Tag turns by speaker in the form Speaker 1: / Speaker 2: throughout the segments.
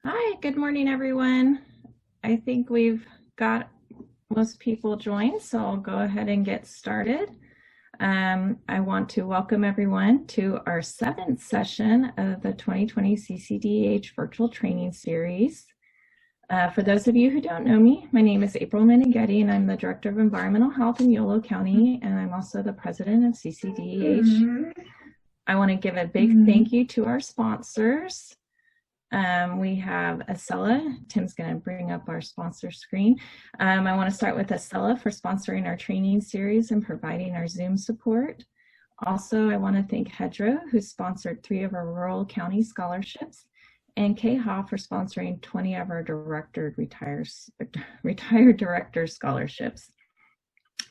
Speaker 1: Hi, good morning, everyone. I think we've got most people joined, so I'll go ahead and get started. I want to welcome everyone to our 7th session of the 2020 CCDEH Virtual Training Series. For those of you who don't know me, my name is April Meneghetti, and I'm the Director of Environmental Health in Yolo County, and I'm also the President of CCDEH. I want to give a big thank you to our sponsors. We have Acela. Tim's going to bring up our sponsor screen. I want to start with Acela for sponsoring our training series and providing our Zoom support. Also, I want to thank Hedgerow, who sponsored 3 of our rural county scholarships, and KHA for sponsoring 20 of our retired director scholarships.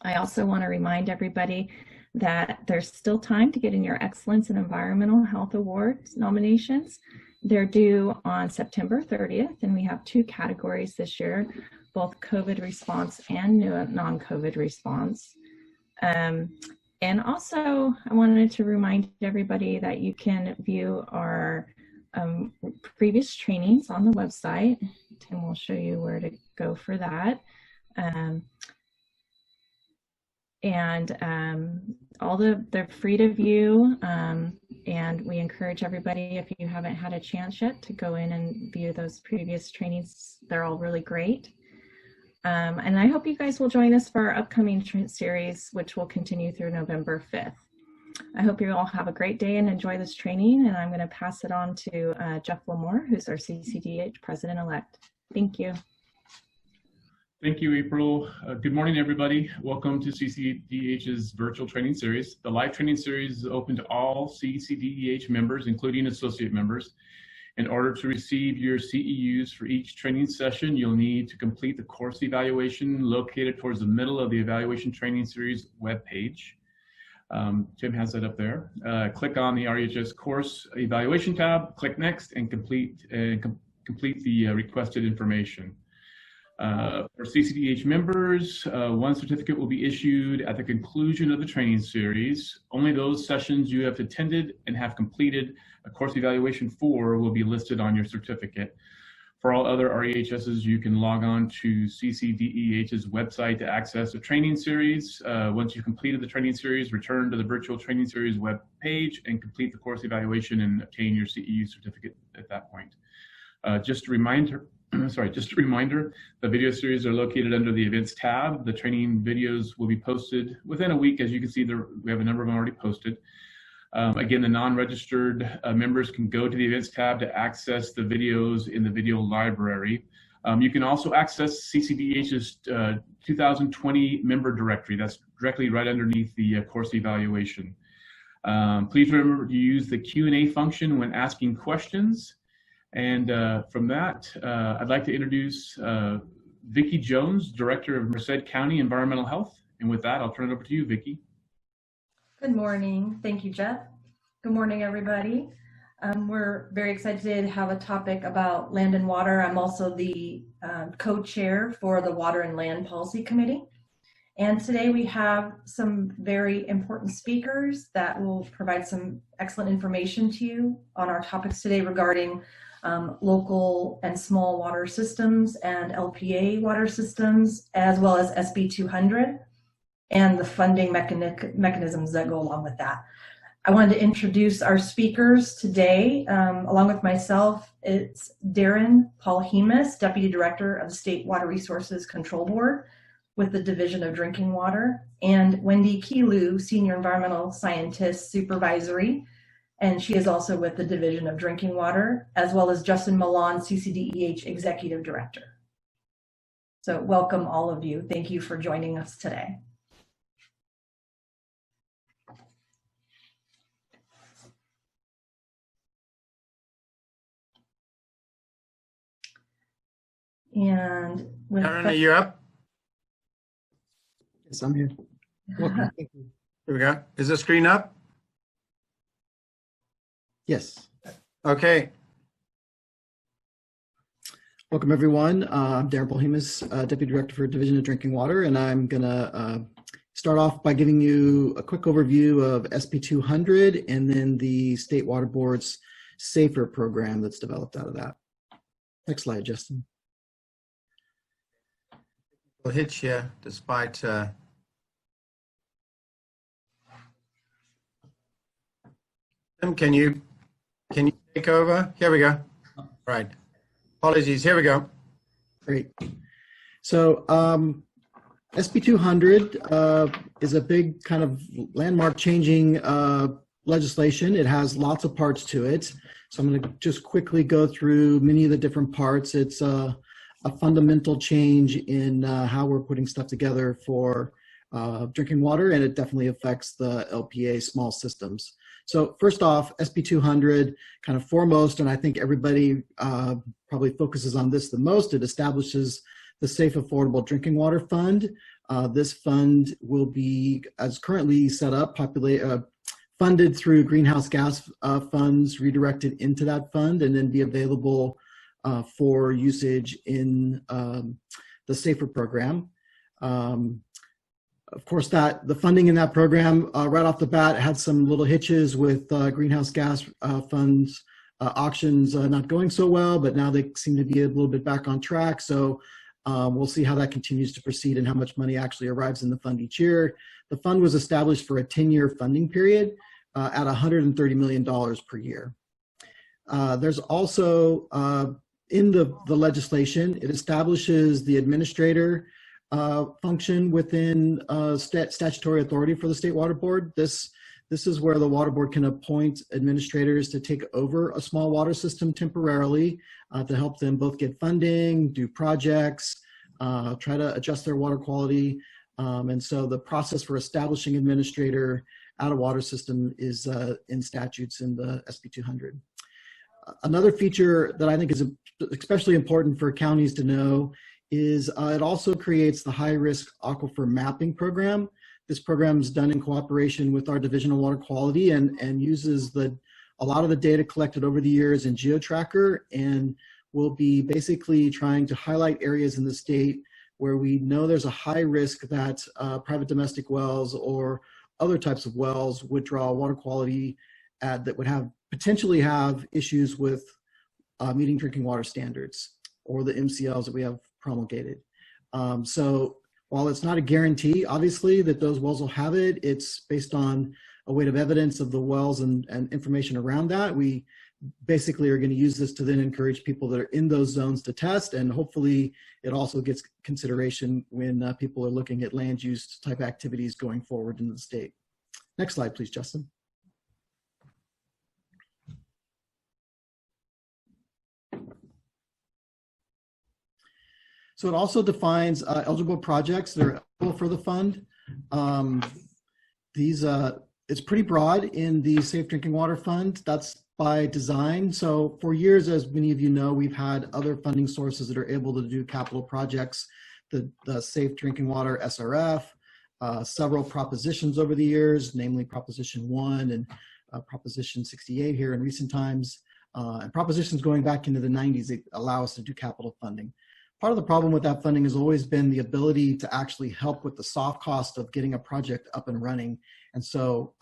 Speaker 1: I also want to remind everybody that there's still time to get in your Excellence in Environmental Health Awards nominations. They're due on September 30th, and we have 2 categories this year, both COVID response and non-COVID response. And also, I wanted to remind everybody that you can view our previous trainings on the website. Tim will show you where to go for that. They're free to view, and we encourage everybody, if you haven't had a chance yet, to go in and view those previous trainings. They're all really great. And I hope you guys will join us for our upcoming series, which will continue through November 5th. I hope you all have a great day and enjoy this training, and I'm going to pass it on to Jeff Lamore, who's our CCDEH President-elect. Thank you.
Speaker 2: Thank you, April. Good morning, everybody. Welcome to CCDEH's virtual training series. The live training series is open to all CCDEH members, including associate members. In order to receive your CEUs for each training session, you'll need to complete the course evaluation located towards the middle of the evaluation training series webpage. Tim has that up there. Click on the REHS course evaluation tab, click next, and complete the requested information. For CCDEH members, 1 certificate will be issued at the conclusion of the training series. Only those sessions you have attended and have completed a course evaluation for will be listed on your certificate. For all other REHSs, you can log on to CCDEH's website to access the training series. Once you've completed the training series, return to the virtual training series web page and complete the course evaluation and obtain your CEU certificate at that point. Just a reminder, the video series are located under the events tab. The training videos will be posted within a week. As you can see, we have a number of them already posted. Again, the non-registered members can go to the events tab to access the videos in the video library. You can also access CCDEH's 2020 member directory. That's directly right underneath the course evaluation. Please remember to use the Q&A function when asking questions. And from that, I'd like to introduce Vicky Jones, Director of Merced County Environmental Health. And with that, I'll turn it over to you, Vicky.
Speaker 3: Good morning. Thank you, Jeff. Good morning, everybody. We're very excited to have a topic about land and water. I'm also the co-chair for the Water and Land Policy Committee. And today we have some very important speakers that will provide some excellent information to you on our topics today regarding local and small water systems and LPA water systems, as well as SB 200 and the funding mechanisms that go along with that. I wanted to introduce our speakers today. Along with myself, it's Darrin Polhemus, Deputy Director of the State Water Resources Control Board with the Division of Drinking Water, and Wendy Killou, Senior Environmental Scientist Supervisory, and she is also with the Division of Drinking Water, as well as Justin Milan, CCDEH Executive Director. So welcome all of you. Thank you for joining us today. And with
Speaker 4: Darrin, are you up?
Speaker 5: Yes, I'm here. Welcome. Thank you.
Speaker 4: Here we go. Is the screen up?
Speaker 5: Yes.
Speaker 4: Okay.
Speaker 5: Welcome, everyone. I'm Darrin Polhemus, Deputy Director for Division of Drinking Water, and I'm going to start off by giving you a quick overview of SB 200 and then the State Water Board's SAFER program that's developed out of that. Next slide, Justin.
Speaker 4: We'll hit you despite. Tim, can you take over? Here we go. Right. Apologies. Here we go.
Speaker 5: Great. So SB 200 is a big kind of landmark changing legislation. It has lots of parts to it. So I'm going to just quickly go through many of the different parts. It's a fundamental change in how we're putting stuff together for drinking water, and it definitely affects the LPA small systems. So first off, SB 200, kind of foremost, and I think everybody probably focuses on this the most, it establishes the Safe Affordable Drinking Water Fund. This fund will be, as currently set up, funded through greenhouse gas funds, redirected into that fund, and then be available for usage in the SAFER program. Of course, the funding in that program right off the bat had some little hitches with greenhouse gas funds auctions not going so well, but now they seem to be a little bit back on track. So we'll see how that continues to proceed and how much money actually arrives in the fund each year. The fund was established for a 10-year funding period at $130 million per year. There's also in the legislation, it establishes the administrator function within statutory authority for the State Water Board. This is where the Water Board can appoint administrators to take over a small water system temporarily to help them both get funding, do projects, try to adjust their water quality. And so the process for establishing administrator at a water system is in statutes in the SB 200. Another feature that I think is especially important for counties to know is it also creates the high-risk aquifer mapping program. This program is done in cooperation with our Division of Water Quality and uses a lot of the data collected over the years in GeoTracker, and will be basically trying to highlight areas in the state where we know there's a high risk that private domestic wells or other types of wells would draw water quality that would potentially have issues with meeting drinking water standards or the MCLs that we have promulgated. So while it's not a guarantee, obviously, that those wells will have it, it's based on a weight of evidence of the wells and information around that. We basically are going to use this to then encourage people that are in those zones to test, and hopefully it also gets consideration when people are looking at land use type activities going forward in the state. Next slide, please, Justin. So it also defines eligible projects that are eligible for the fund. It's pretty broad in the Safe Drinking Water Fund. That's by design. So for years, as many of you know, we've had other funding sources that are able to do capital projects, the Safe Drinking Water SRF, several propositions over the years, namely Proposition 1 and Proposition 68 here in recent times, and propositions going back into the 90s that allow us to do capital funding. Part of the problem with that funding has always been the ability to actually help with the soft cost of getting a project up and running. And so,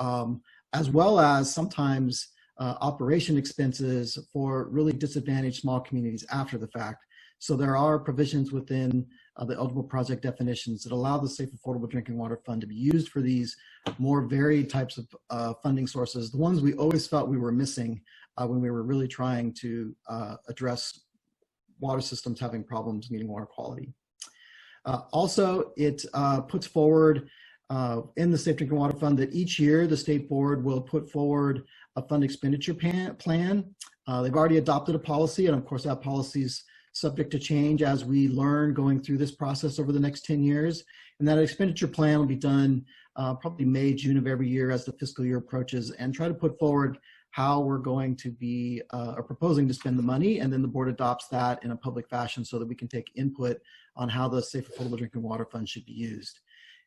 Speaker 5: as well as sometimes operation expenses for really disadvantaged small communities after the fact. So there are provisions within the eligible project definitions that allow the Safe Affordable Drinking Water Fund to be used for these more varied types of funding sources, the ones we always felt we were missing when we were really trying to address water systems having problems meeting water quality. Also, it puts forward in the Safe Drinking Water Fund that each year the State Board will put forward a fund expenditure plan. They've already adopted a policy, and of course that policy is subject to change as we learn going through this process over the next 10 years. And that expenditure plan will be done probably May, June of every year as the fiscal year approaches, and try to put forward how we're going to be or proposing to spend the money, and then the board adopts that in a public fashion so that we can take input on how the Safe Affordable Drinking Water Fund should be used.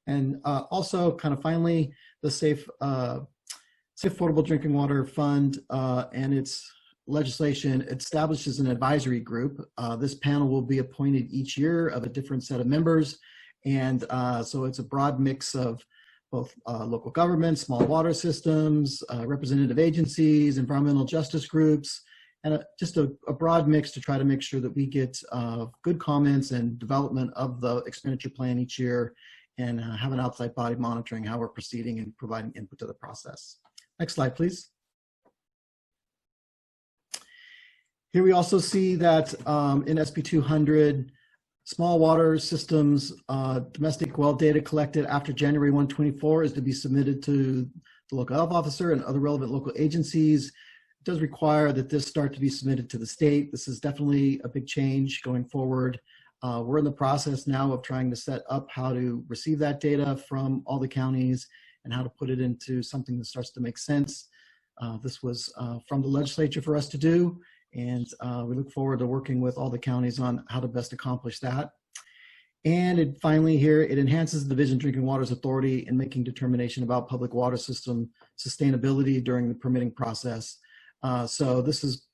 Speaker 5: And also, kind of finally, the Safe Affordable Drinking Water Fund and its legislation establishes an advisory group. This panel will be appointed each year of a different set of members, and so it's a broad mix of both local governments, small water systems, representative agencies, environmental justice groups, and just a broad mix to try to make sure that we get good comments and development of the expenditure plan each year, and have an outside body monitoring how we're proceeding and providing input to the process. Next slide, please. Here we also see that in SB 200, small water systems, domestic well data collected after January 1, 2024 is to be submitted to the local health officer and other relevant local agencies. It does require that this start to be submitted to the state. This is definitely a big change going forward. We're in the process now of trying to set up how to receive that data from all the counties and how to put it into something that starts to make sense. This was from the legislature for us to do, and we look forward to working with all the counties on how to best accomplish that. And finally here, it enhances the Division of Drinking Water's authority in making determination about public water system sustainability during the permitting process. So this is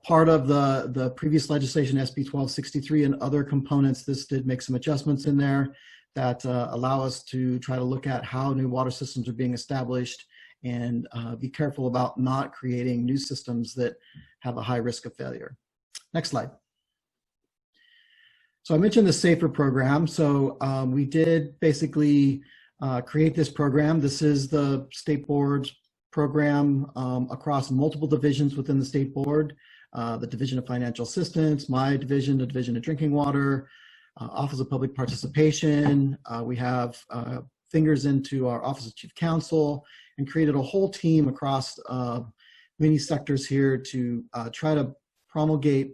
Speaker 5: part of the previous legislation, SB 1263, and other components. This did make some adjustments in there that allow us to try to look at how new water systems are being established and be careful about not creating new systems that have a high risk of failure. Next slide. So I mentioned the SAFER program. So we did basically create this program. This is the state board's program across multiple divisions within the state board, the Division of Financial Assistance, my division, the Division of Drinking Water, Office of Public Participation. We have fingers into our Office of Chief Counsel, and created a whole team across many sectors here to try to promulgate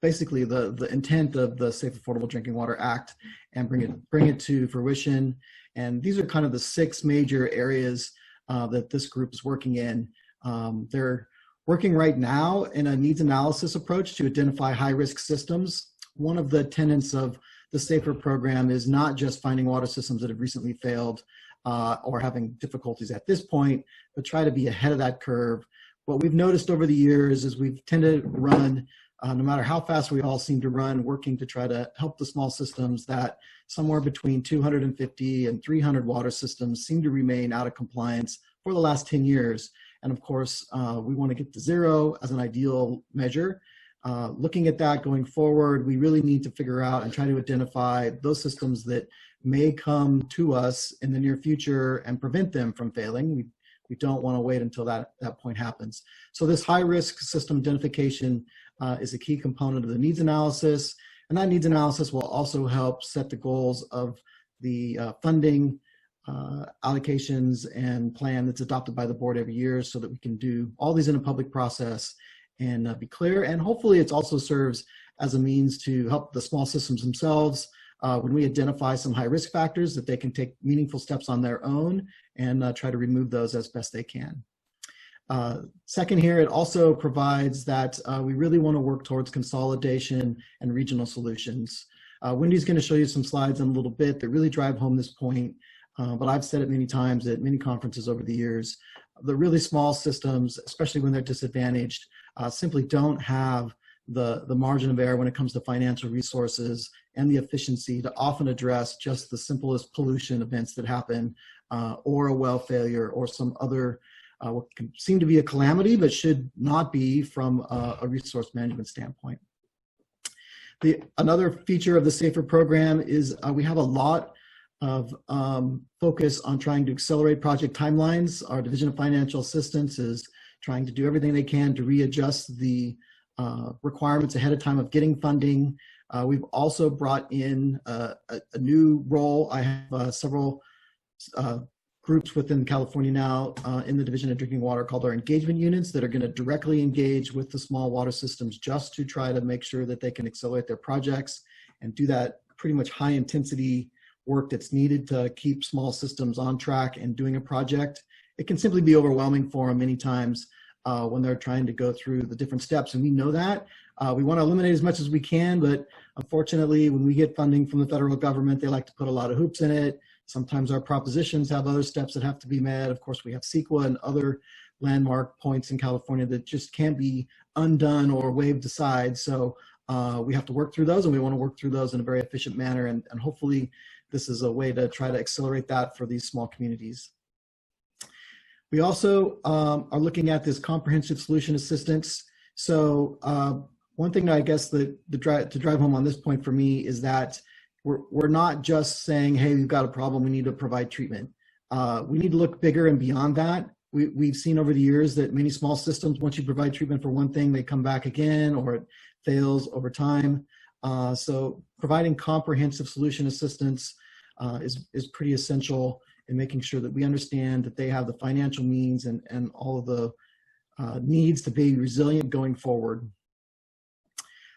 Speaker 5: basically the intent of the Safe Affordable Drinking Water Act and bring it to fruition. And these are kind of the 6 major areas that this group is working in. They're working right now in a needs analysis approach to identify high-risk systems. One of the tenets of the SAFER program is not just finding water systems that have recently failed or having difficulties at this point, but try to be ahead of that curve. What we've noticed over the years is we've tended to run, no matter how fast we all seem to run, working to try to help the small systems, that somewhere between 250 and 300 water systems seem to remain out of compliance for the last 10 years. And of course, we want to get to 0 as an ideal measure. Looking at that going forward, we really need to figure out and try to identify those systems that may come to us in the near future and prevent them from failing. We don't want to wait until that point happens. So this high-risk system identification is a key component of the needs analysis, and that needs analysis will also help set the goals of the funding allocations and plan that's adopted by the board every year, so that we can do all these in a public process and be clear. And hopefully it also serves as a means to help the small systems themselves when we identify some high risk factors, that they can take meaningful steps on their own and try to remove those as best they can. Second here, it also provides that we really want to work towards consolidation and regional solutions. Wendy's going to show you some slides in a little bit that really drive home this point, but I've said it many times at many conferences over the years. The really small systems, especially when they're disadvantaged, simply don't have the margin of error when it comes to financial resources and the efficiency to often address just the simplest pollution events that happen, or a well failure, or some other what can seem to be a calamity but should not be from a resource management standpoint. Another feature of the SAFER program is we have a lot of focus on trying to accelerate project timelines. Our Division of Financial Assistance is trying to do everything they can to readjust the requirements ahead of time of getting funding. We've also brought in a new role. I have several groups within California now in the Division of Drinking Water called our engagement units that are going to directly engage with the small water systems just to try to make sure that they can accelerate their projects and do that pretty much high intensity work that's needed to keep small systems on track and doing a project. It can simply be overwhelming for them many times when they're trying to go through the different steps, and we know that. We want to eliminate as much as we can, but unfortunately, when we get funding from the federal government, they like to put a lot of hoops in it. Sometimes our propositions have other steps that have to be met. Of course, we have CEQA and other landmark points in California that just can't be undone or waved aside. So we have to work through those, and we want to work through those in a very efficient manner. And hopefully this is a way to try to accelerate that for these small communities. We also are looking at this comprehensive solution assistance. So one thing I guess to drive home on this point for me is that we're not just saying, hey, we've got a problem, we need to provide treatment. We need to look bigger and beyond that. We've seen over the years that many small systems, once you provide treatment for one thing, they come back again, or it fails over time. So providing comprehensive solution assistance is pretty essential in making sure that we understand that they have the financial means and all of the needs to be resilient going forward.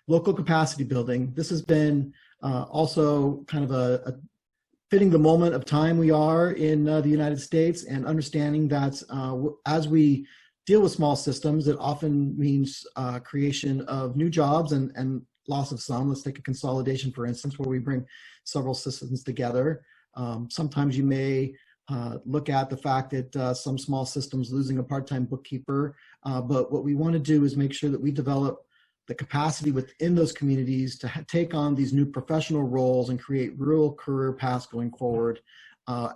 Speaker 5: Local capacity building. This has been also kind of a fitting the moment of time we are in the United States, and understanding that as we deal with small systems, it often means creation of new jobs and loss of some. Let's take a consolidation, for instance, where we bring several systems together. Sometimes you may look at the fact that some small systems losing a part-time bookkeeper, but what we want to do is make sure that we develop the capacity within those communities to take on these new professional roles and create real career paths going forward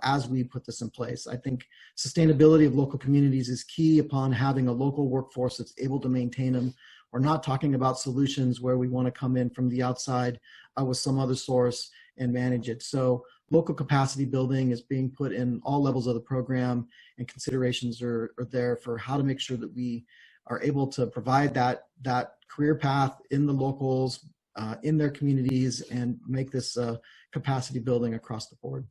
Speaker 5: as we put this in place. I think sustainability of local communities is key upon having a local workforce that's able to maintain them. We're not talking about solutions where we want to come in from the outside with some other source and manage it. So local capacity building is being put in all levels of the program, and considerations are there for how to make sure that we are able to provide that career path in the locals, in their communities, and make this capacity building across the board.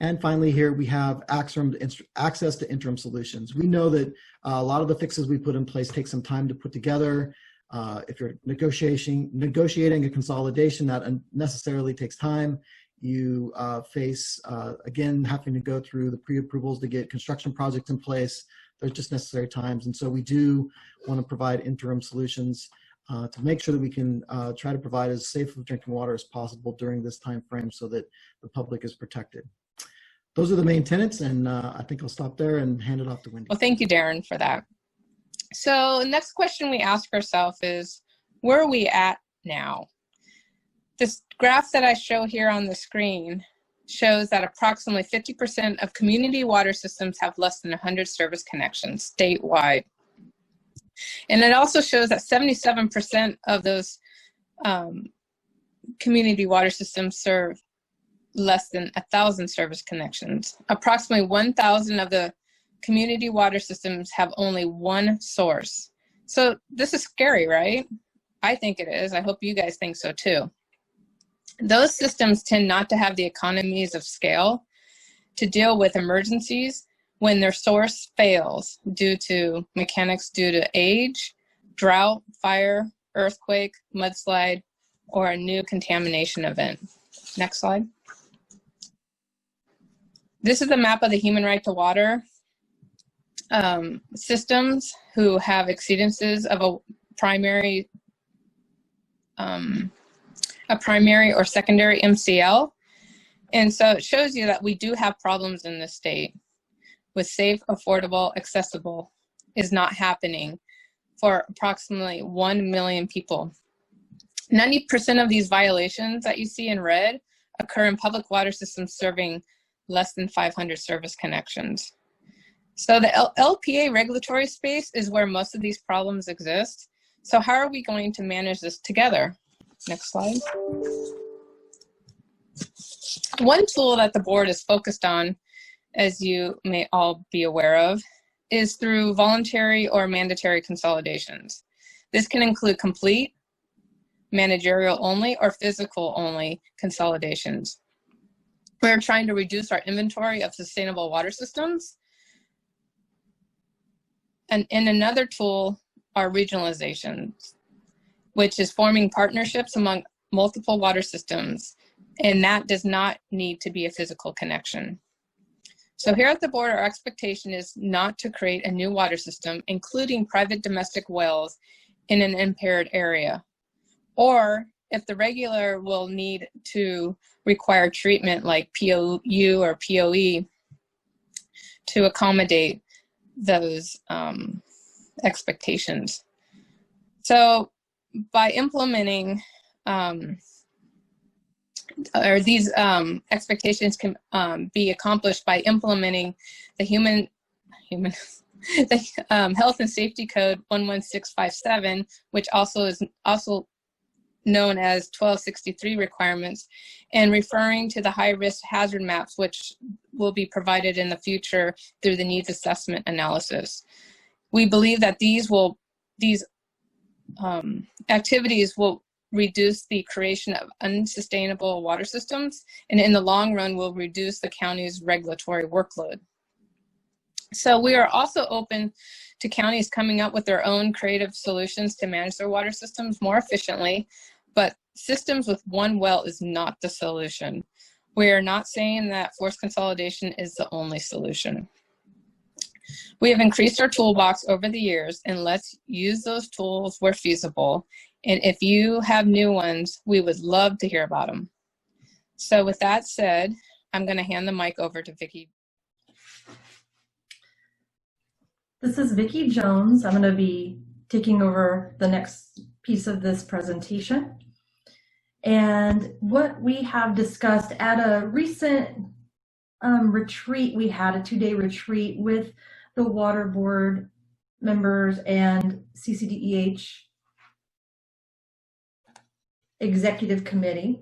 Speaker 5: And finally, here we have access to interim solutions. We know that a lot of the fixes we put in place take some time to put together. If you're negotiating a consolidation, that necessarily takes time. You face, again, having to go through the pre-approvals to get construction projects in place. There's just necessary times. And so we do want to provide interim solutions to make sure that we can try to provide as safe of drinking water as possible during this time frame so that the public is protected. Those are the main tenets, and I think I'll stop there and hand it off to Wendy.
Speaker 6: Well, thank you, Darrin, for that. So the next question we ask ourselves is, where are we at now? This graph that I show here on the screen shows that approximately 50% of community water systems have less than 100 service connections statewide. And it also shows that 77% of those community water systems serve less than 1,000 service connections. Approximately 1,000 of the community water systems have only one source. So this is scary, right? I think it is. I hope you guys think so too. Those systems tend not to have the economies of scale to deal with emergencies when their source fails due to mechanics due to age, drought, fire, earthquake, mudslide, or a new contamination event. Next slide. This is a map of the human right to water systems who have exceedances of a primary or secondary MCL. And so it shows you that we do have problems in this state with safe, affordable, accessible is not happening for approximately 1 million people. 90% of these violations that you see in red occur in public water systems serving less than 500 service connections. So the LPA regulatory space is where most of these problems exist. So how are we going to manage this together? Next slide. One tool that the board is focused on, as you may all be aware of, is through voluntary or mandatory consolidations. This can include complete, managerial only, or physical only consolidations. We're trying to reduce our inventory of sustainable water systems. And another tool are regionalizations, which is forming partnerships among multiple water systems, and that does not need to be a physical connection. So here at the board, our expectation is not to create a new water system, including private domestic wells in an impaired area, or if the regulator will need to require treatment like POU or POE to accommodate those expectations. So by implementing, or these expectations can be accomplished by implementing the human the Health and Safety Code 11657, which also is known as 1263 requirements, and referring to the high-risk hazard maps, which will be provided in the future through the needs assessment analysis. We believe that these activities will reduce the creation of unsustainable water systems, and in the long run will reduce the county's regulatory workload. So we are also open to counties coming up with their own creative solutions to manage their water systems more efficiently, but systems with one well is not the solution. We are not saying that forced consolidation is the only solution. We have increased our toolbox over the years, and let's use those tools where feasible. And if you have new ones, we would love to hear about them. So with that said, I'm going to hand the mic over to Vicky.
Speaker 3: This is Vicky Jones. I'm going to be taking over the next piece of this presentation. And what we have discussed at a recent retreat, we had a 2-day retreat with the Water Board members and CCDEH Executive Committee,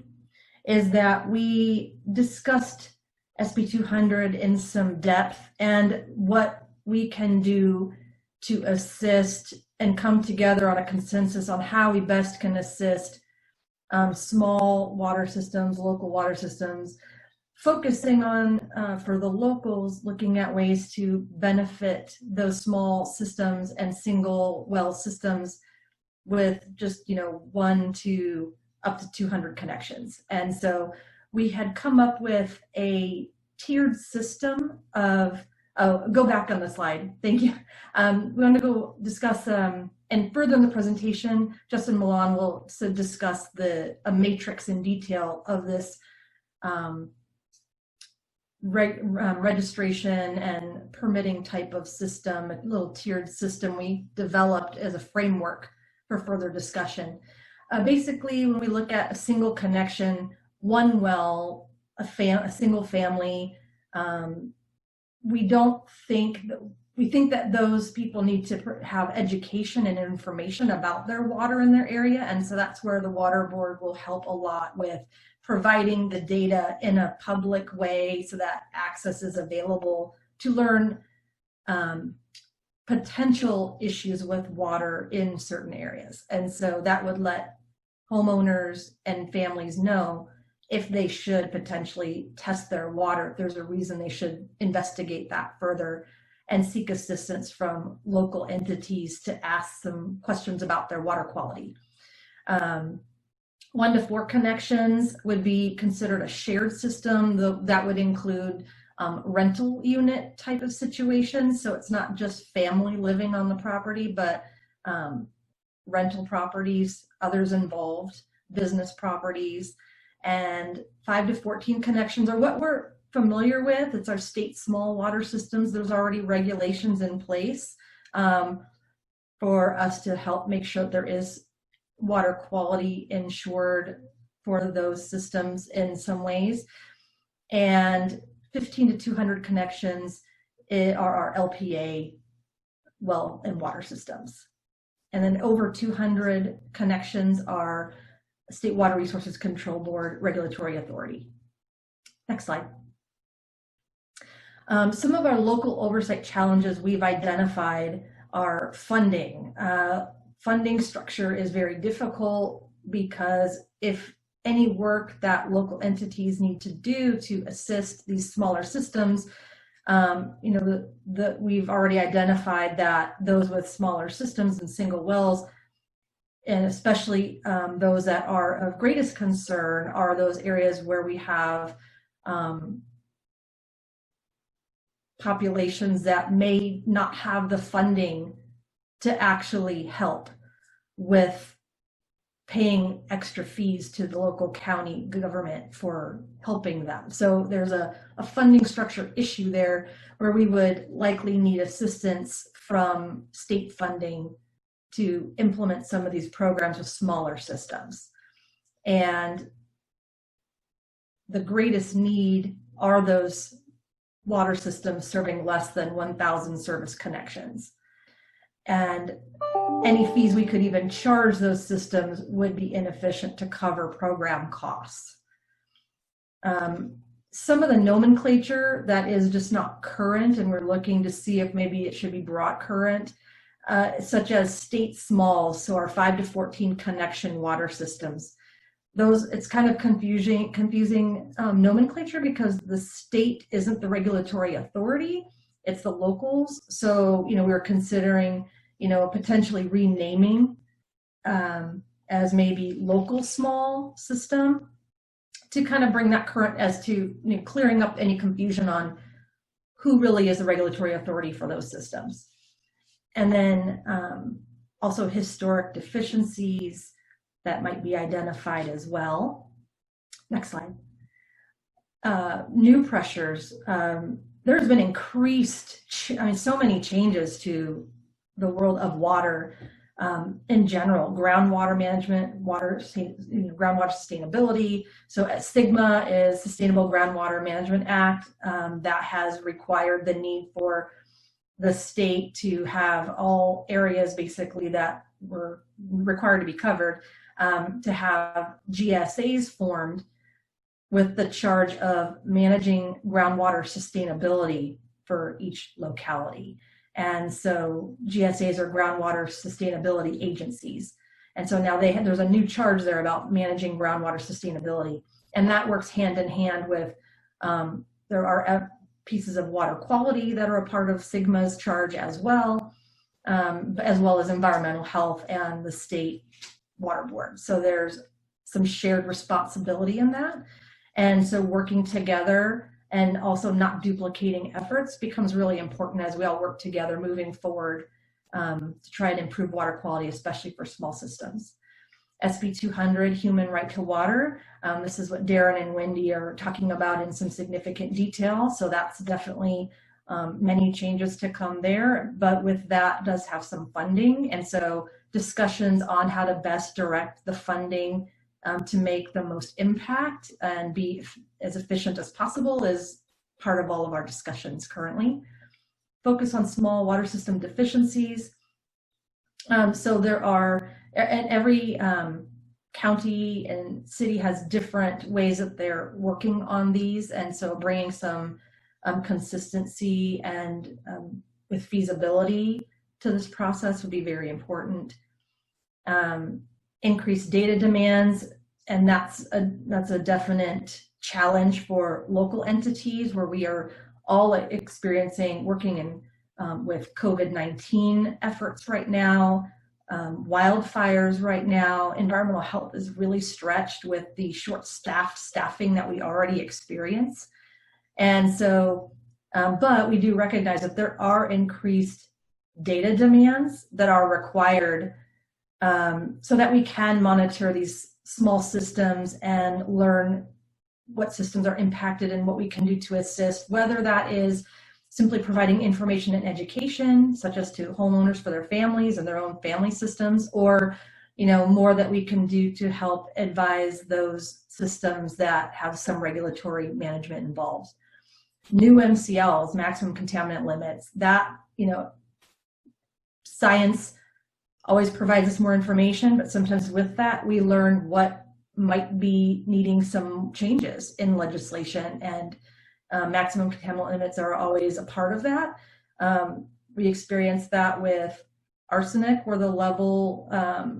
Speaker 3: is that we discussed SB 200 in some depth and what we can do to assist and come together on a consensus on how we best can assist small water systems, local water systems, focusing on, for the locals, looking at ways to benefit those small systems and single well systems with just, 1 to up to 200 connections. And so we had come up with a tiered system of, go back on the slide, thank you. We want to go discuss, and further in the presentation, Justin Milan will discuss a matrix in detail of this registration and permitting type of system, a little tiered system we developed as a framework for further discussion. Basically, when we look at a single connection, one well, a single family, we think that those people need to have education and information about their water in their area. And so that's where the Water Board will help a lot with providing the data in a public way so that access is available to learn potential issues with water in certain areas. And so that would let homeowners and families know if they should potentially test their water, if there's a reason they should investigate that further and seek assistance from local entities to ask some questions about their water quality. 1 to 4 connections would be considered a shared system. That would include rental unit type of situations. So it's not just family living on the property, but rental properties, others involved, business properties. And 5 to 14 connections are what we're familiar with. It's our state small water systems. There's already regulations in place for us to help make sure there is water quality ensured for those systems in some ways. And 15 to 200 connections are our LPA well and water systems. And then over 200 connections are State Water Resources Control Board Regulatory Authority. Next slide. Some of our local oversight challenges we've identified are funding. Funding structure is very difficult because if any work that local entities need to do to assist these smaller systems, we've already identified that those with smaller systems and single wells, and especially those that are of greatest concern, are those areas where we have populations that may not have the funding to actually help with paying extra fees to the local county government for helping them. So there's a funding structure issue there where we would likely need assistance from state funding to implement some of these programs with smaller systems. And the greatest need are those water systems serving less than 1,000 service connections. And any fees we could even charge those systems would be inefficient to cover program costs. Some of the nomenclature that is just not current, and we're looking to see if maybe it should be brought current, such as state smalls, so our 5 to 14 connection water systems. Those, it's kind of confusing nomenclature because the state isn't the regulatory authority, it's the locals. So, we're considering, potentially renaming as maybe local small system to kind of bring that current as to clearing up any confusion on who really is the regulatory authority for those systems. And then also historic deficiencies that might be identified as well. Next slide. New pressures. There's been increased, so many changes to the world of water in general. Groundwater management, groundwater sustainability. So SGMA is Sustainable Groundwater Management Act that has required the need for the state to have all areas basically that were required to be covered, to have GSAs formed with the charge of managing groundwater sustainability for each locality. And so GSAs are groundwater sustainability agencies. And so now there's a new charge there about managing groundwater sustainability. And that works hand in hand with, there are pieces of water quality that are a part of SGMA's charge as well as environmental health and the state water board. So there's some shared responsibility in that. And so working together and also not duplicating efforts becomes really important as we all work together moving forward to try and improve water quality, especially for small systems. SB 200, Human Right to Water. This is what Darrin and Wendy are talking about in some significant detail. So that's definitely many changes to come there, but with that does have some funding. And so discussions on how to best direct the funding to make the most impact and be as efficient as possible is part of all of our discussions currently. Focus on small water system deficiencies. So there are, and every county and city has different ways that they're working on these. And so bringing some consistency and with feasibility to this process would be very important. Increased data demands, and that's a definite challenge for local entities where we are all working in with COVID-19 efforts right now, wildfires right now. Environmental health is really stretched with the short-staffed staffing that we already experience. And so, but we do recognize that there are increased data demands that are required so that we can monitor these small systems and learn what systems are impacted and what we can do to assist, whether that is simply providing information and education, such as to homeowners for their families and their own family systems, or more that we can do to help advise those systems that have some regulatory management involved. New MCLs, maximum contaminant limits, that, science always provides us more information, but sometimes with that, we learn what might be needing some changes in legislation, and maximum contaminant limits are always a part of that. We experienced that with arsenic, where the level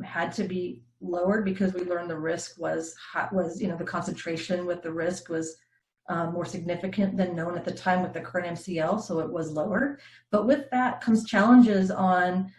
Speaker 3: had to be lowered because we learned the risk was the concentration with the risk was more significant than known at the time with the current MCL, so it was lowered. But with that comes challenges on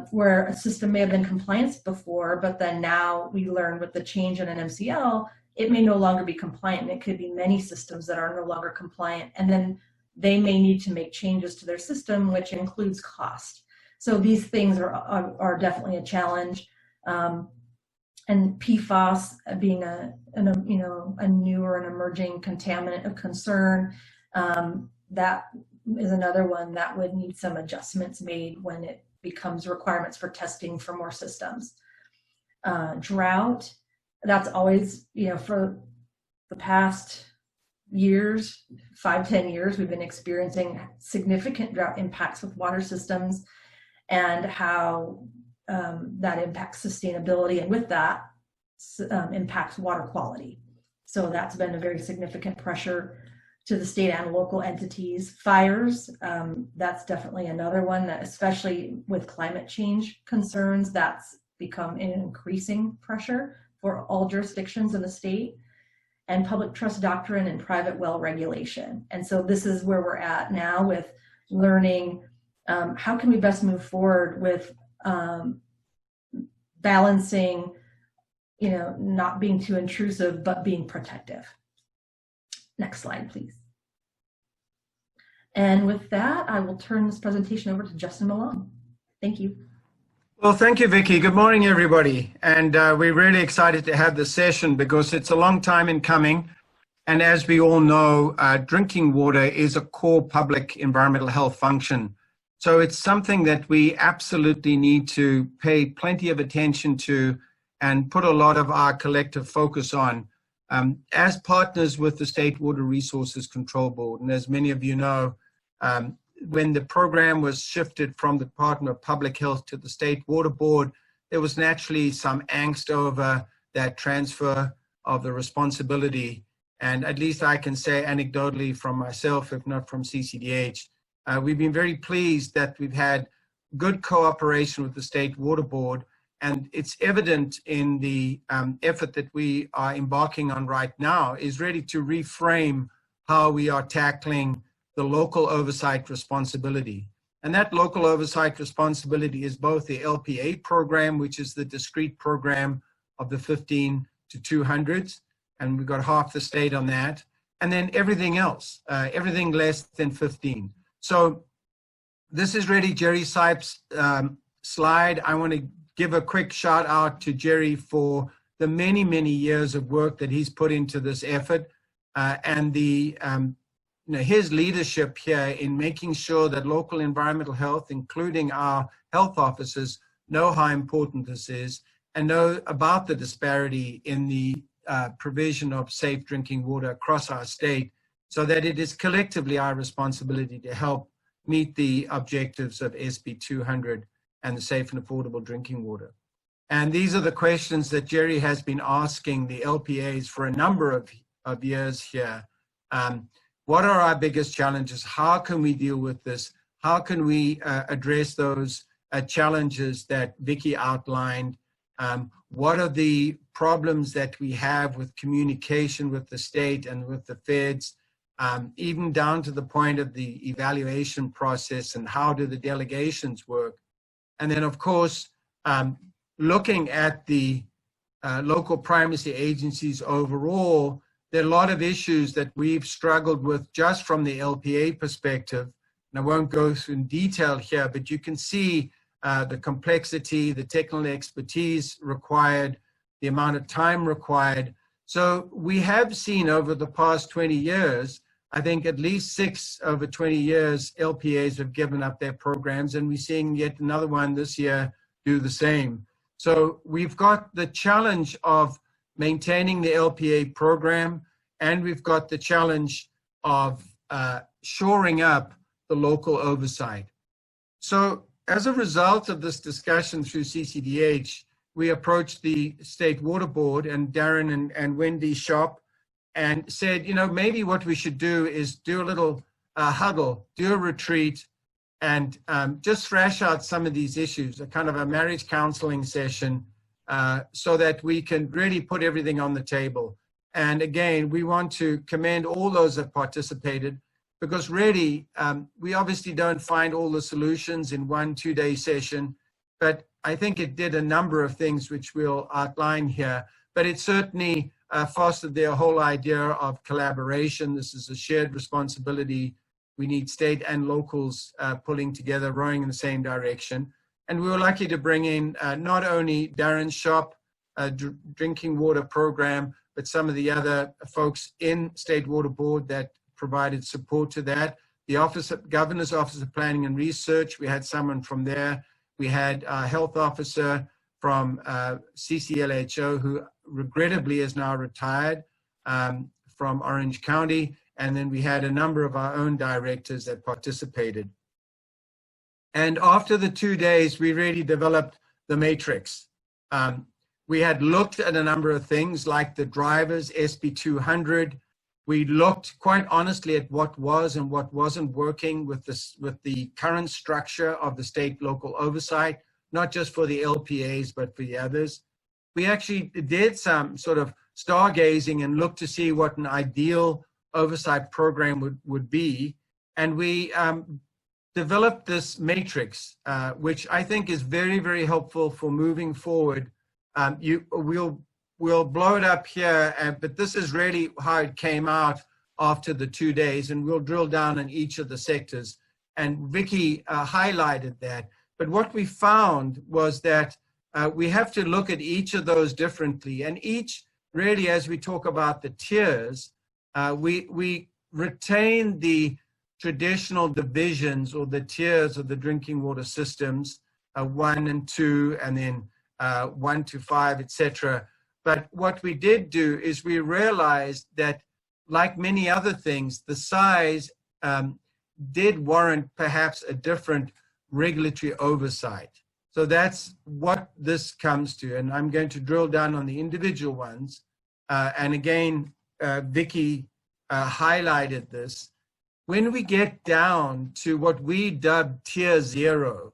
Speaker 3: where a system may have been compliant before, but then now we learn with the change in an MCL, it may no longer be compliant. And it could be many systems that are no longer compliant, and then they may need to make changes to their system, which includes cost. So these things are definitely a challenge. And PFAS being a new or an emerging contaminant of concern, that is another one that would need some adjustments made when it becomes requirements for testing for more systems. Drought, that's always, for the past years, 5-10 years, we've been experiencing significant drought impacts with water systems, and how that impacts sustainability, and with that impacts water quality. So that's been a very significant pressure to the state and local entities. Fires, that's definitely another one that, especially with climate change concerns, that's become an increasing pressure for all jurisdictions in the state. And public trust doctrine and private well regulation. And so this is where we're at now with learning how can we best move forward with balancing, not being too intrusive, but being protective. Next slide, please. And with that, I will turn this presentation over to Justin Malone. Thank you.
Speaker 4: Well, thank you, Vicky. Good morning, everybody. And we're really excited to have this session because it's a long time in coming. And as we all know, drinking water is a core public environmental health function. So it's something that we absolutely need to pay plenty of attention to and put a lot of our collective focus on. As partners with the State Water Resources Control Board, and as many of you know, when the program was shifted from the Department of Public Health to the State Water Board, there was naturally some angst over that transfer of the responsibility. And at least I can say anecdotally from myself, if not from CCDEH, we've been very pleased that we've had good cooperation with the State Water Board. And it's evident in the effort that we are embarking on right now is really to reframe how we are tackling the local oversight responsibility. And that local oversight responsibility is both the LPA program, which is the discrete program of the 15 to 200s, and we've got half the state on that, and then everything else, everything less than 15. So this is really Jerry Sipe's slide. I want to give a quick shout out to Jerry for the many, many years of work that he's put into this effort, and the his leadership here in making sure that local environmental health, including our health officers, know how important this is and know about the disparity in the provision of safe drinking water across our state, so that it is collectively our responsibility to help meet the objectives of SB 200 and the safe and affordable drinking water. And these are the questions that Jerry has been asking the LPAs for a number of years here. What are our biggest challenges? How can we deal with this? How can we address those challenges that Vicky outlined? What are the problems that we have with communication with the state and with the feds, even down to the point of the evaluation process, and how do the delegations work? And then, of course, looking at the local primacy agencies overall, there are a lot of issues that we've struggled with just from the LPA perspective. And I won't go through in detail here, but you can see the complexity, the technical expertise required, the amount of time required. So we have seen over the past 20 years, I think at least 6 over 20 years, LPAs have given up their programs, and we're seeing yet another one this year do the same. So we've got the challenge of maintaining the LPA program, and we've got the challenge of shoring up the local oversight. So as a result of this discussion through CCDEH, we approached the State Water Board and Darrin and Wendy shop and said, maybe what we should do is do a little huddle, do a retreat, and just thrash out some of these issues, a kind of a marriage counseling session, so that we can really put everything on the table. And again, we want to commend all those that participated, because really, we obviously don't find all the solutions in 1-2 day session, but I think it did a number of things which we'll outline here. But it certainly fostered their whole idea of collaboration. This is a shared responsibility. We need state and locals pulling together, rowing in the same direction. And we were lucky to bring in not only Darrin's shop, drinking water program, but some of the other folks in State Water Board that provided support to that. The Governor's Office of Planning and Research, we had someone from there. We had a health officer from CCLHO, who regrettably is now retired, from Orange County. And then we had a number of our own directors that participated. And after the 2 days, we really developed the matrix. We had looked at a number of things like the drivers, SB 200. We looked quite honestly at what was and what wasn't working with the current structure of the state local oversight, not just for the LPAs, but for the others. We actually did some sort of stargazing and looked to see what an ideal oversight program would be. And we developed this matrix, which I think is very, very helpful for moving forward. We'll blow it up here, but this is really how it came out after the 2 days, and we'll drill down in each of the sectors. And Vicky highlighted that. But what we found was that we have to look at each of those differently. And each, really, as we talk about the tiers, we retain the traditional divisions or the tiers of the drinking water systems, 1 and 2, and then 1 to 5, etc. But what we did do is we realized that, like many other things, the size did warrant perhaps a different regulatory oversight. So that's what this comes to. And I'm going to drill down on the individual ones. And again, Vicky highlighted this. When we get down to what we dub tier 0,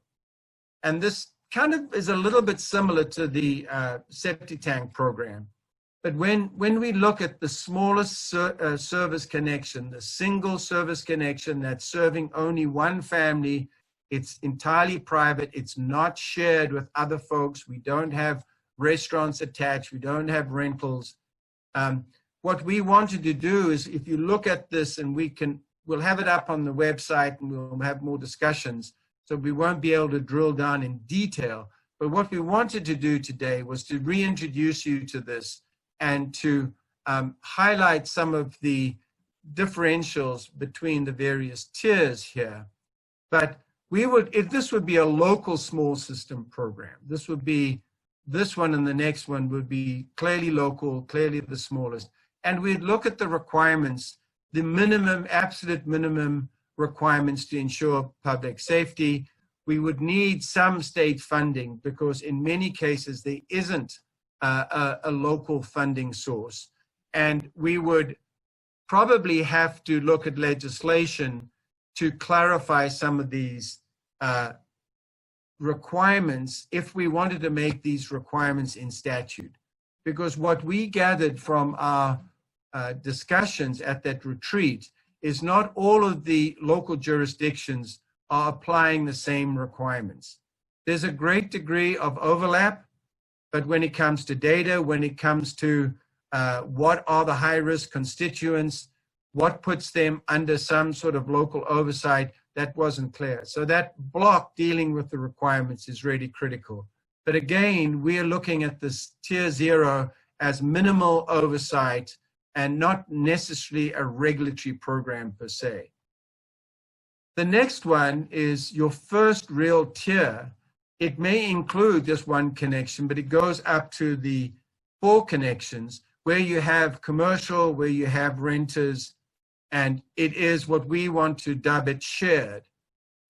Speaker 4: and this kind of is a little bit similar to the septic tank program. But when we look at the smallest service connection, the single service connection that's serving only one family, it's entirely private, it's not shared with other folks, we don't have restaurants attached, we don't have rentals. What we wanted to do is, if you look at this, and we'll have it up on the website and we'll have more discussions, so we won't be able to drill down in detail. But what we wanted to do today was to reintroduce you to this and to highlight some of the differentials between the various tiers here. But if this would be a local small system program, this would be, this one and the next one would be clearly local, clearly the smallest. And we'd look at the requirements, the minimum, absolute minimum requirements to ensure public safety. We would need some state funding because in many cases there isn't a local funding source. And we would probably have to look at legislation to clarify some of these requirements if we wanted to make these requirements in statute. Because what we gathered from our discussions at that retreat is not all of the local jurisdictions are applying the same requirements. There's a great degree of overlap, but when it comes to data, when it comes to what are the high-risk constituents, what puts them under some sort of local oversight, that wasn't clear. So that block dealing with the requirements is really critical. But again, we are looking at this tier 0 as minimal oversight and not necessarily a regulatory program per se. The next one is your first real tier. It may include just one connection, but it goes up to the 4 connections where you have commercial, where you have renters, and it is what we want to dub it shared.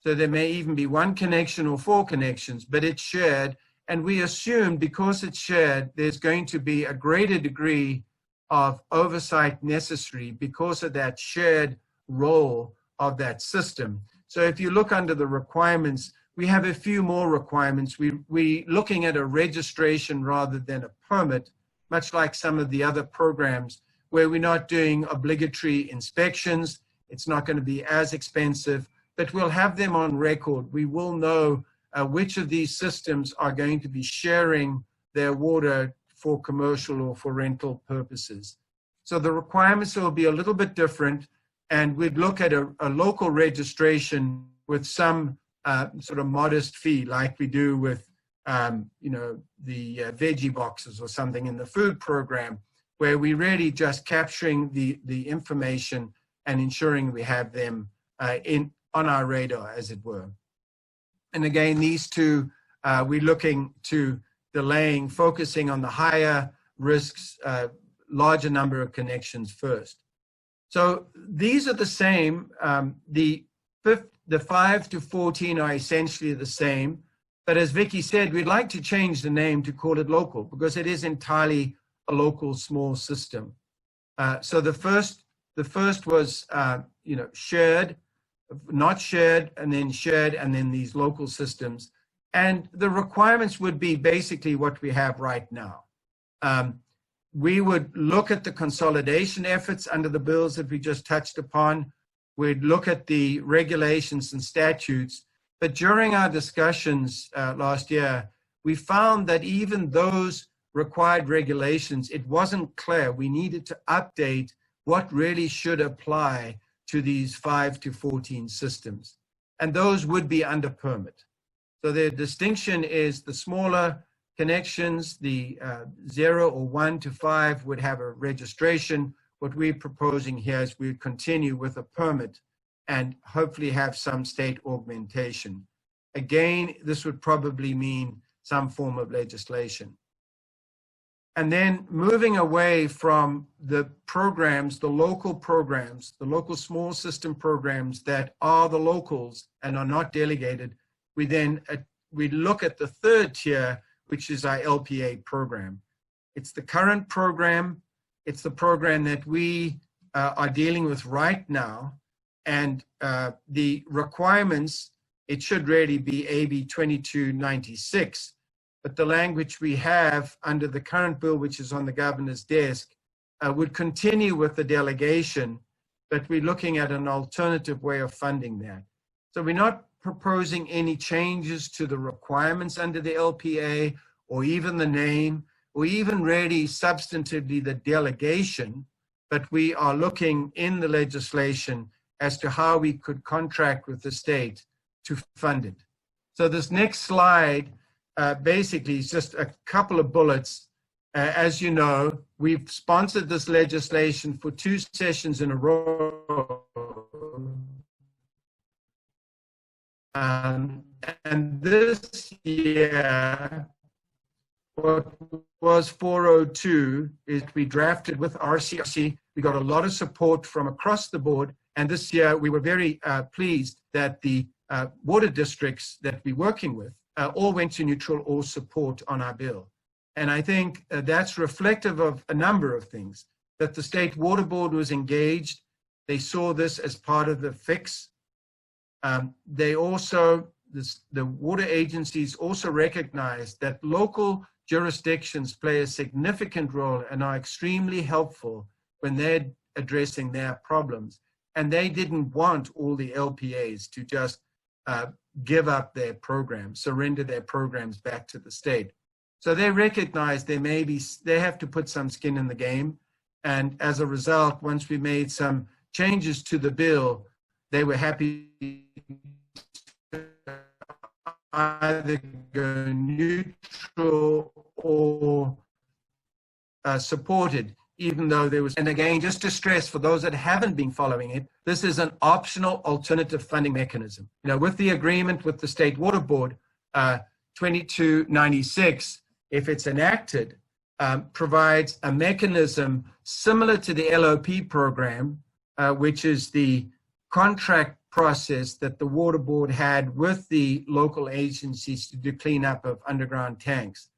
Speaker 4: So there may even be 1 connection or 4 connections, but it's shared. And we assume because it's shared, there's going to be a greater degree of oversight necessary because of that shared role of that system. So if you look under the requirements, we have a few more requirements. We're looking at a registration rather than a permit, much like some of the other programs where we're not doing obligatory inspections. It's not going to be as expensive, but we'll have them on record. We will know which of these systems are going to be sharing their water for commercial or for rental purposes. So the requirements will be a little bit different, and we'd look at a local registration with some sort of modest fee, like we do with the veggie boxes or something in the food program, where we really just capturing the information and ensuring we have them on our radar, as it were. And again, these two, we're looking to delaying, focusing on the higher risks, larger number of connections first. So these are the same. The 5 to 14 are essentially the same. But as Vicky said, we'd like to change the name to call it local because it is entirely a local small system. So the first was, shared, not shared, and then these local systems. And the requirements would be basically what we have right now. We would look at the consolidation efforts under the bills that we just touched upon. We'd look at the regulations and statutes. But during our discussions last year, we found that even those required regulations, it wasn't clear. We needed to update what really should apply to these 5 to 14 systems. And those would be under permit. So the distinction is the smaller connections, the 0 or 1 to 5 would have a registration. What we're proposing here is we continue with a permit and hopefully have some state augmentation. Again, this would probably mean some form of legislation. And then moving away from the programs, the local small system programs that are the locals and are not delegated, we look at the third tier, which is our LPA program. It's the current program. It's the program that we are dealing with right now. And the requirements, it should really be AB 2296. But the language we have under the current bill, which is on the governor's desk, would continue with the delegation, but we're looking at an alternative way of funding that. So we're not proposing any changes to the requirements under the LPA, or even the name, or even really substantively the delegation, but we are looking in the legislation as to how we could contract with the state to fund it. So this next slide basically is just a couple of bullets. As you know, we've sponsored this legislation for 2 sessions in a row. And this year, what was 402 is we drafted with RCRC. We got a lot of support from across the board. And this year, we were very pleased that the water districts that we're working with all went to neutral or support on our bill. And I think that's reflective of a number of things, that the State Water Board was engaged. They saw this as part of the fix. They also, the water agencies also recognized that local jurisdictions play a significant role and are extremely helpful when they're addressing their problems. And they didn't want all the LPAs to just give up their programs, surrender their programs back to the state. So they recognize they have to put some skin in the game. And as a result, once we made some changes to the bill, they were happy to either go neutral or supported, even though there was, and again, just to stress for those that haven't been following it, this is an optional alternative funding mechanism. You know, with the agreement with the State Water Board, 2296, if it's enacted, provides a mechanism similar to the LOP program, which is the contract process that the Water Board had with the local agencies to do cleanup of underground tanks.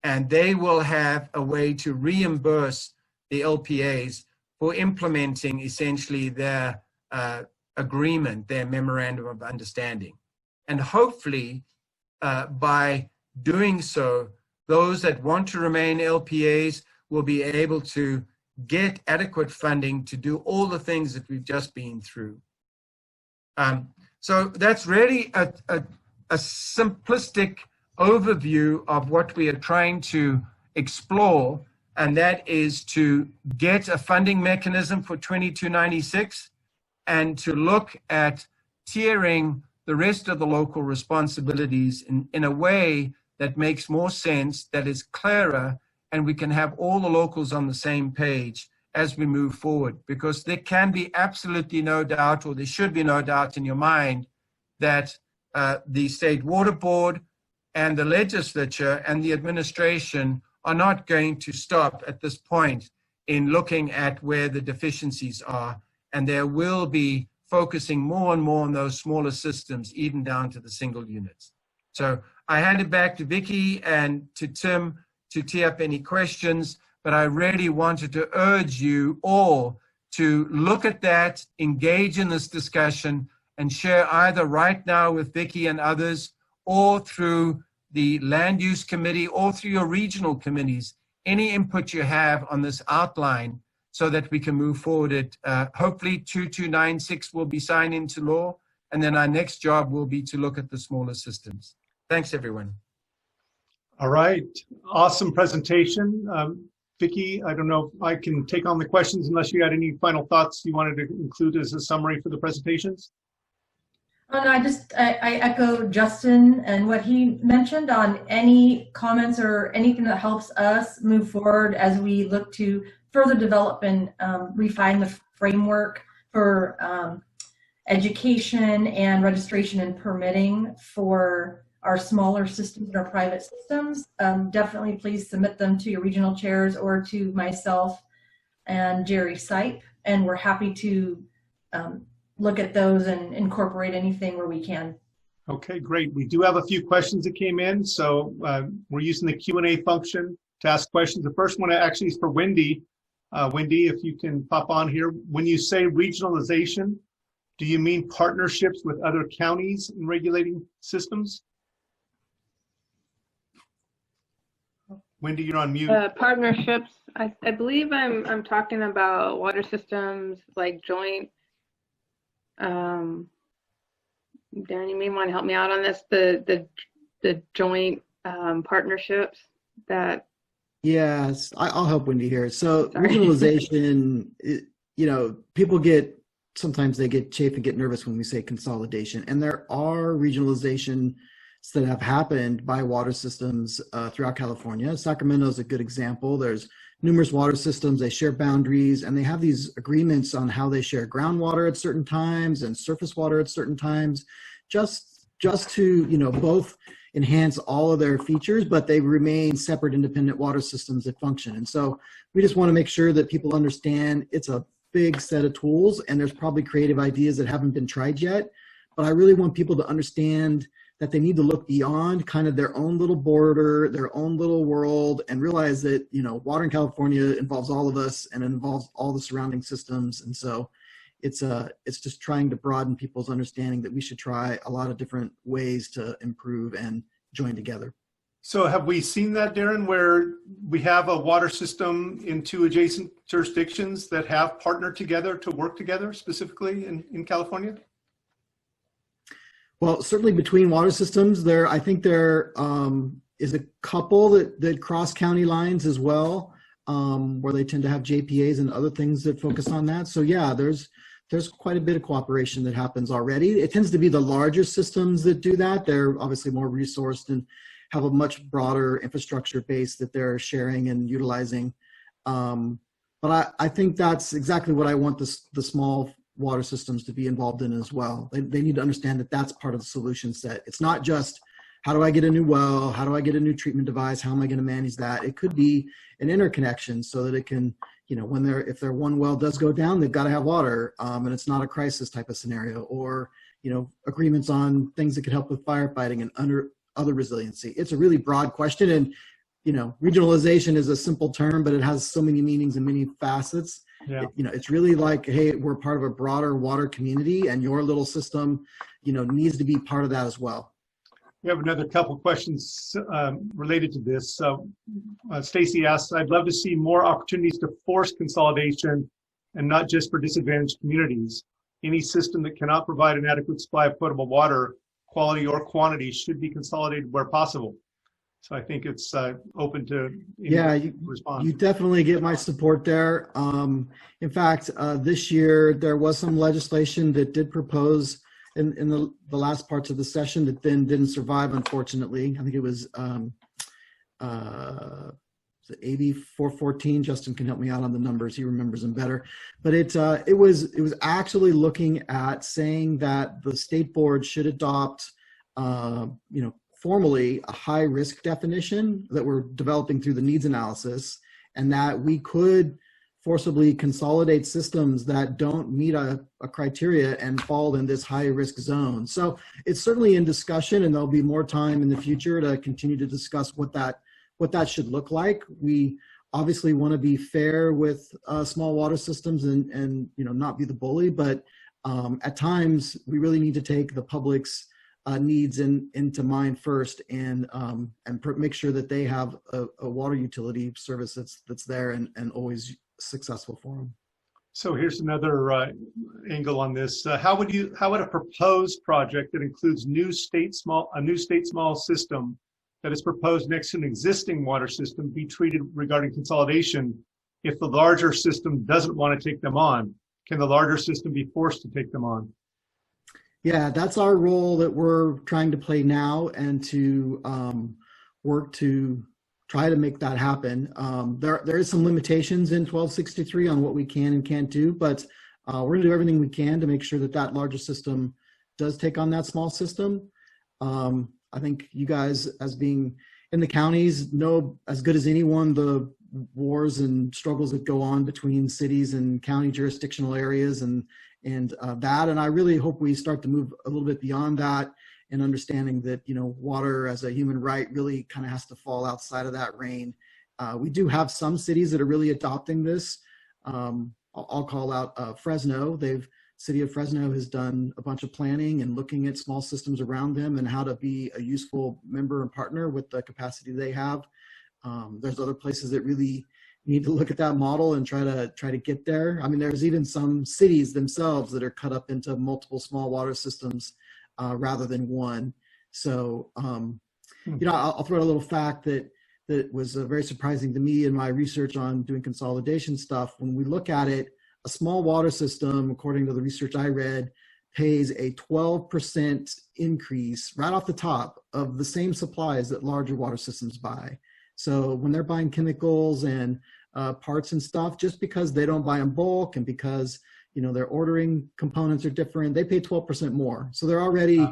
Speaker 4: And they will have a way to reimburse the LPAs for implementing essentially their agreement, their memorandum of understanding. And hopefully, by doing so, those that want to remain LPAs will be able to get adequate funding to do all the things that we've just been through. So that's really a simplistic overview of what we are trying to explore, and that is to get a funding mechanism for 2296 and to look at tiering the rest of the local responsibilities in a way that makes more sense, that is clearer, and we can have all the locals on the same page as we move forward, because there can be absolutely no doubt, or there should be no doubt in your mind, that the State Water Board and the legislature and the administration are not going to stop at this point in looking at where the deficiencies are and there will be focusing more and more on those smaller systems, even down to the single units. So I hand it back to Vicky and to Tim to tee up any questions, but I really wanted to urge you all to look at that, engage in this discussion, and share either right now with Vicky and others, or through the land use committee, or through your regional committees, any input you have on this outline, so that we can move forward. Hopefully 2296 will be signed into law, and then our next job will be to look at the smaller systems. Thanks, everyone.
Speaker 7: All right, awesome presentation. Vicky, I don't know if I can take on the questions unless you had any final thoughts you wanted to include as a summary for the presentations.
Speaker 3: Oh, no, I echo Justin and what he mentioned on any comments or anything that helps us move forward as we look to further develop and refine the framework for education and registration and permitting for our smaller systems and our private systems. Definitely please submit them to your regional chairs or to myself and Jerry Sipe, and we're happy to look at those and incorporate anything where we can.
Speaker 7: Okay, great. We do have a few questions that came in, so we're using the Q&A function to ask questions. The first one actually is for Wendy. Wendy, if you can pop on here. When you say regionalization, do you mean partnerships with other counties in regulating systems? Wendy, you're on mute.
Speaker 8: Partnerships. I believe I'm talking about water systems like joint. Darrin, you may want to help me out on this. The joint partnerships that.
Speaker 5: Yes, I'll help Wendy here. So regionalization, people sometimes they get chafe and get nervous when we say consolidation, and there are regionalizations that have happened by water systems throughout California. Sacramento is a good example. There's numerous water systems, they share boundaries, and they have these agreements on how they share groundwater at certain times and surface water at certain times, just to, both enhance all of their features, but they remain separate independent water systems that function. And so we just want to make sure that people understand it's a big set of tools, and there's probably creative ideas that haven't been tried yet, but I really want people to understand that they need to look beyond kind of their own little border, their own little world, and realize that, water in California involves all of us and it involves all the surrounding systems. And so it's just trying to broaden people's understanding that we should try a lot of different ways to improve and join together.
Speaker 7: So have we seen that, Darrin, where we have a water system in two adjacent jurisdictions that have partnered together to work together specifically in California?
Speaker 5: Well, certainly between water systems, I think there is a couple that cross county lines as well, where they tend to have JPAs and other things that focus on that. So yeah, there's quite a bit of cooperation that happens already. It tends to be the larger systems that do that. They're obviously more resourced and have a much broader infrastructure base that they're sharing and utilizing. But I think that's exactly what I want the small water systems to be involved in as well. They need to understand that that's part of the solution set. It's not just, how do I get a new well? How do I get a new treatment device? How am I going to manage that? It could be an interconnection so that it can, if their one well does go down, they've got to have water, and it's not a crisis type of scenario, or, agreements on things that could help with firefighting and other resiliency. It's a really broad question, and, regionalization is a simple term, but it has so many meanings and many facets. Yeah. It's really like, hey, we're part of a broader water community, and your little system, needs to be part of that as well.
Speaker 7: We have another couple questions related to this. So Stacy asks, I'd love to see more opportunities to force consolidation and not just for disadvantaged communities. Any system that cannot provide an adequate supply of potable water, quality or quantity, should be consolidated where possible. So I think it's open to response. You definitely get my support there.
Speaker 5: In fact, this year there was some legislation that did propose in the last parts of the session that then didn't survive, unfortunately. I think it was AB 414. Justin can help me out on the numbers; he remembers them better. But it was actually looking at saying that the state board should adopt, formally a high risk definition that we're developing through the needs analysis, and that we could forcibly consolidate systems that don't meet a criteria and fall in this high risk zone. So it's certainly in discussion, and there'll be more time in the future to continue to discuss what that should look like. We obviously want to be fair with small water systems and not be the bully, but at times we really need to take the public's needs into mind first, and make sure that they have a water utility service that's there and always successful for them.
Speaker 7: So here's another angle on this. How would a proposed project that includes a new state small system that is proposed next to an existing water system be treated regarding consolidation if the larger system doesn't want to take them on? Can the larger system be forced to take them on?
Speaker 5: Yeah, that's our role that we're trying to play now, and to work to try to make that happen. There is some limitations in 1263 on what we can and can't do, but we're going to do everything we can to make sure that larger system does take on that small system. I think you guys, as being in the counties, know as good as anyone the wars and struggles that go on between cities and county jurisdictional areas, and I really hope we start to move a little bit beyond that, and understanding that water as a human right really kind of has to fall outside of that reign. We do have some cities that are really adopting this. I'll call out Fresno. City of Fresno has done a bunch of planning and looking at small systems around them and how to be a useful member and partner with the capacity they have. There's other places that really need to look at that model and try to get there. I mean, there's even some cities themselves that are cut up into multiple small water systems rather than one. So, I'll throw out a little fact that was very surprising to me in my research on doing consolidation stuff. When we look at it, a small water system, according to the research I read, pays a 12% increase right off the top of the same supplies that larger water systems buy. So when they're buying chemicals and parts and stuff, just because they don't buy in bulk and because their ordering components are different, they pay 12% more. So they're already,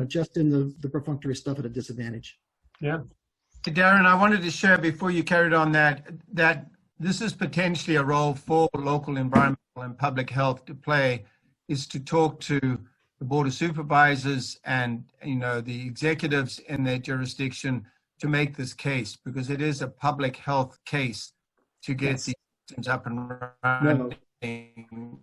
Speaker 5: just in the perfunctory stuff at a disadvantage.
Speaker 7: Yeah.
Speaker 4: Darrin, I wanted to share before you carried on that this is potentially a role for local environmental and public health to play, is to talk to the Board of Supervisors and the executives in their jurisdiction to make this case, because it is a public health case to get these systems up and running. And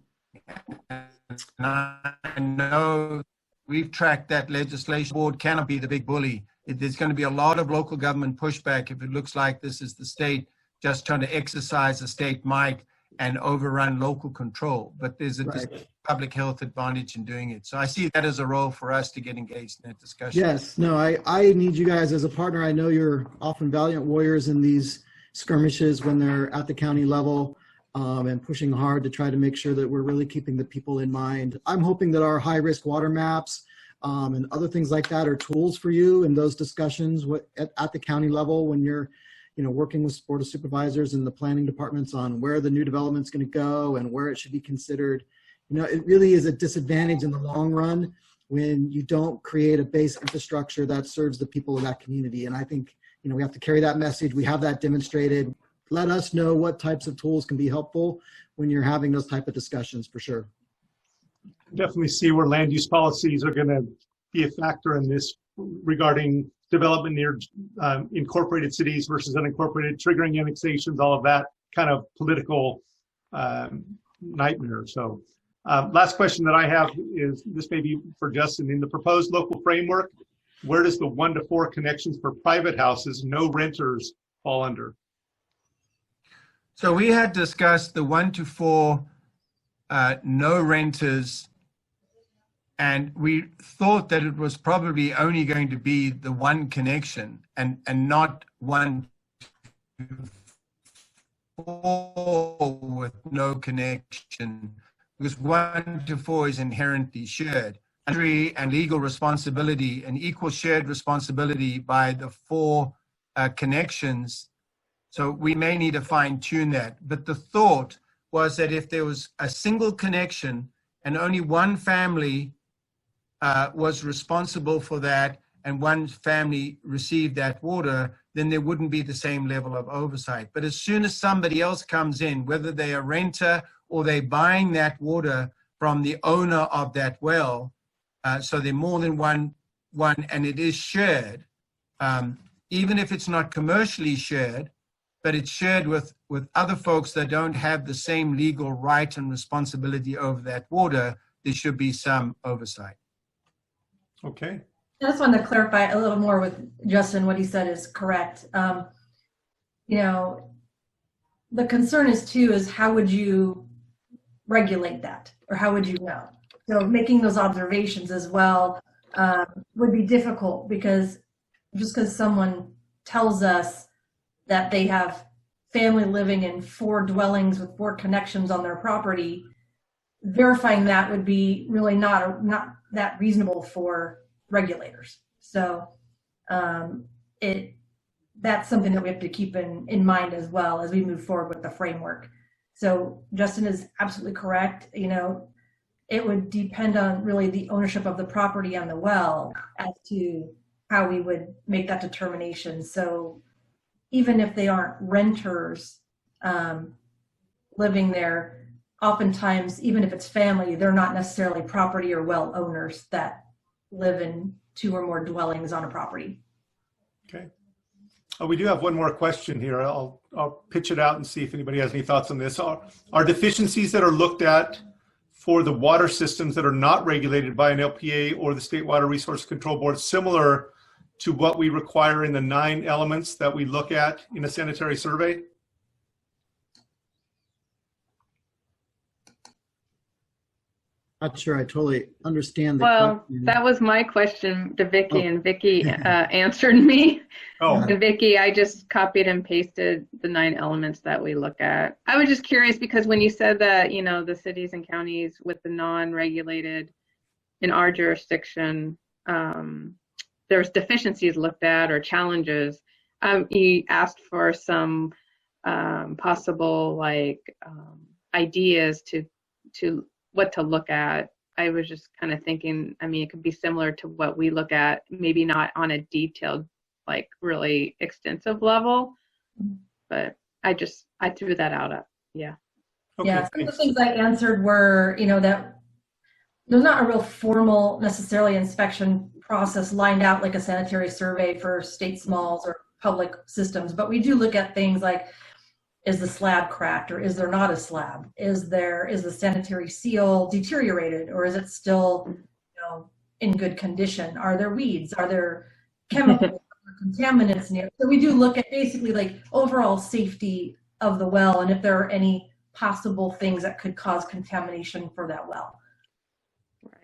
Speaker 4: I know we've tracked that legislation. Board cannot be the big bully. There's going to be a lot of local government pushback if it looks like this is the state just trying to exercise the state might and overrun local control. But there's a public health advantage in doing it. So I see that as a role for us to get engaged in that discussion.
Speaker 5: Yes, no, I need you guys as a partner. I know you're often valiant warriors in these skirmishes when they're at the county level, and pushing hard to try to make sure that we're really keeping the people in mind. I'm hoping that our high-risk water maps and other things like that are tools for you in those discussions at the county level when you're working with Board of Supervisors and the planning departments on where the new development's going to go and where it should be considered. It really is a disadvantage in the long run when you don't create a base infrastructure that serves the people of that community. And I think, we have to carry that message. We have that demonstrated. Let us know what types of tools can be helpful when you're having those type of discussions, for sure.
Speaker 7: Definitely see where land use policies are going to be a factor in this regarding development near incorporated cities versus unincorporated, triggering annexations, all of that kind of political nightmare. So last question that I have is, this may be for Justin. In the proposed local framework, where does the 1 to 4 connections for private houses, no renters, fall under?
Speaker 4: So we had discussed the 1 to 4 no renters, and we thought that it was probably only going to be the one connection and not 1 to 4 with no connection, because 1 to 4 is inherently shared. And legal responsibility and equal shared responsibility by the 4 connections. So we may need to fine tune that. But the thought was that if there was a single connection and only one family was responsible for that and one family received that water, then there wouldn't be the same level of oversight. But as soon as somebody else comes in, whether they're a renter or they're buying that water from the owner of that well, so they're more than one, and it is shared, even if it's not commercially shared, but it's shared with other folks that don't have the same legal right and responsibility over that water, there should be some oversight.
Speaker 7: Okay.
Speaker 3: I just wanted to clarify a little more with Justin. What he said is correct. You know, the concern is how would you regulate that, or how would you know? So making those observations as well would be difficult, because just because someone tells us that they have family living in 4 dwellings with 4 connections on their property, verifying that would be really not that reasonable for regulators. So that's something that we have to keep in mind as well as we move forward with the framework. So Justin is absolutely correct. You know, it would depend on really the ownership of the property on the well as to how we would make that determination. So even if they aren't renters living there, oftentimes, even if it's family, they're not necessarily property or well owners that live in 2 or more dwellings on a property.
Speaker 7: Okay. We do have one more question here. I'll pitch it out and see if anybody has any thoughts on this. Are deficiencies that are looked at for the water systems that are not regulated by an LPA or the State Water Resource Control Board similar to what we require in the 9 elements that we look at in a sanitary survey?
Speaker 5: Not sure I totally understand the
Speaker 8: Well,
Speaker 5: question.
Speaker 8: that was my question to Vicky, and Vicky answered me.
Speaker 7: Oh,
Speaker 8: And Vicky, I just copied and pasted the 9 elements that we look at. I was just curious because when you said that, you know, the cities and counties with the non-regulated in our jurisdiction, there's deficiencies looked at or challenges. You asked for some possible ideas to what to look at. I was just kind of thinking, I mean, it could be similar to what we look at, maybe not on a detailed, like really extensive level, but I threw that out. Yeah.
Speaker 7: okay.
Speaker 3: Yeah, some of the things I answered were, you know, that there's not a real formal necessarily inspection process lined out like a sanitary survey for state smalls or public systems, but we do look at things like, is the slab cracked, or is there not a slab? Is the sanitary seal deteriorated, or is it still, you know, in good condition? Are there weeds? Are there chemicals or contaminants near? So we do look at basically like overall safety of the well, and if there are any possible things that could cause contamination for that well.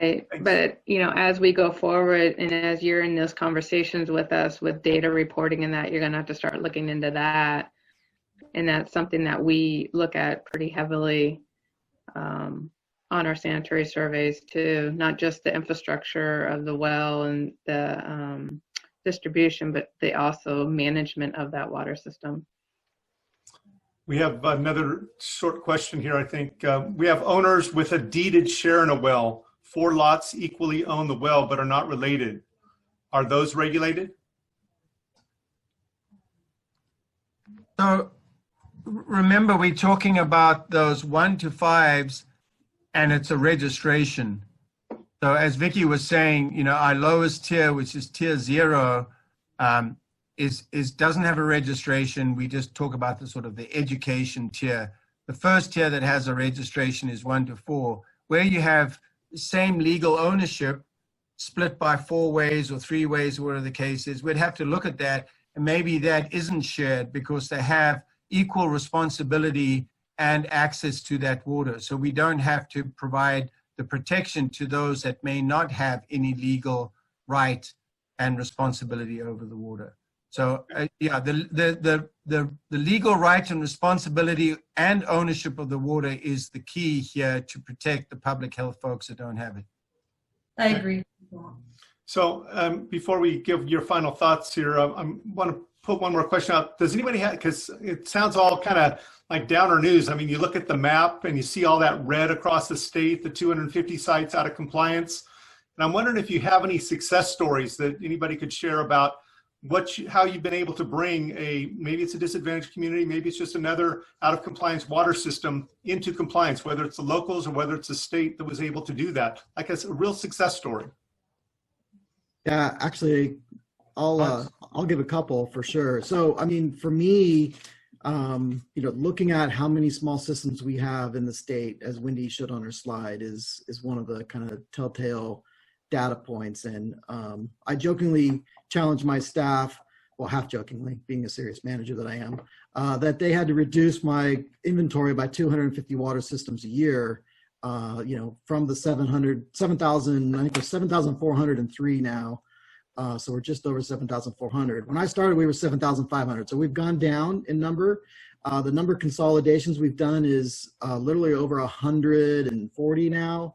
Speaker 8: Right. But, you know, as we go forward and as you're in those conversations with us with data reporting and that, you're going to have to start looking into that. And that's something that we look at pretty heavily on our sanitary surveys too, not just the infrastructure of the well and the distribution, but the also management of that water system.
Speaker 7: We have another short question here, I think. We have owners with a deeded share in a well. 4 lots equally own the well but are not related. Are those regulated?
Speaker 4: So remember, we're talking about those 1 to 5s, and it's a registration. So as Vicky was saying, you know, our lowest tier, which is tier 0, doesn't have a registration. We just talk about the sort of the education tier. The first tier that has a registration is 1 to 4, where you have the same legal ownership split by 4 ways or 3 ways, whatever the case is. We'd have to look at that, and maybe that isn't shared because they have equal responsibility and access to that water. So we don't have to provide the protection to those that may not have any legal right and responsibility over the water. So yeah, the legal right and responsibility and ownership of the water is the key here to protect the public health folks that don't have it.
Speaker 3: I agree.
Speaker 7: So before we give your final thoughts here, I want to put one more question out. Does anybody have, because it sounds all kind of like downer news. I mean, you look at the map and you see all that red across the state, the 250 sites out of compliance. And I'm wondering if you have any success stories that anybody could share about how you've been able to bring maybe it's a disadvantaged community, maybe it's just another out of compliance water system into compliance, whether it's the locals or whether it's the state that was able to do that. Like it's a real success story.
Speaker 5: Yeah, actually, I'll give a couple for sure. So, I mean, for me, looking at how many small systems we have in the state, as Wendy showed on her slide, is one of the kind of telltale data points. And I jokingly challenged my staff, well, half jokingly, being a serious manager that I am, that they had to reduce my inventory by 250 water systems a year, from the 7,000, I think there's 7,403 now. So we're just over 7,400. When I started, we were 7,500. So we've gone down in number. The number of consolidations we've done is literally over 140 now.